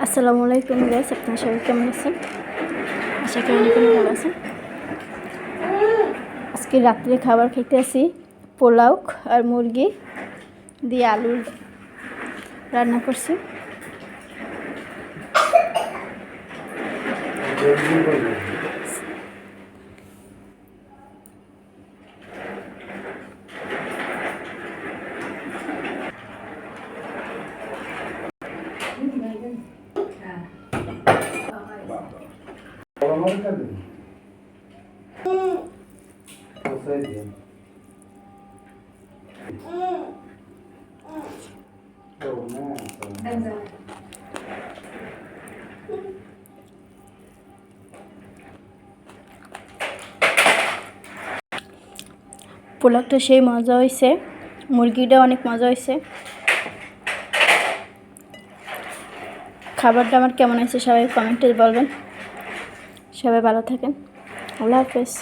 আসসালামু আলাইকুম গাইস, আপনারা সবাই কেমন আছেন? আশা করি অনেক ভালো আছেন। আজকে রাত্রে খাবার খেতে আসি পোলাও আর মুরগি দিয়ে আলুর রান্না করছি। পোলাওটা সেই মজা হয়েছে, মুরগিটা অনেক মজা হয়েছে। খাবারটা আমার কেমন হয়েছে সবাই কমেন্টে বলবেন। সবাই ভালো থাকেন। আল্লাহ হাফেজ।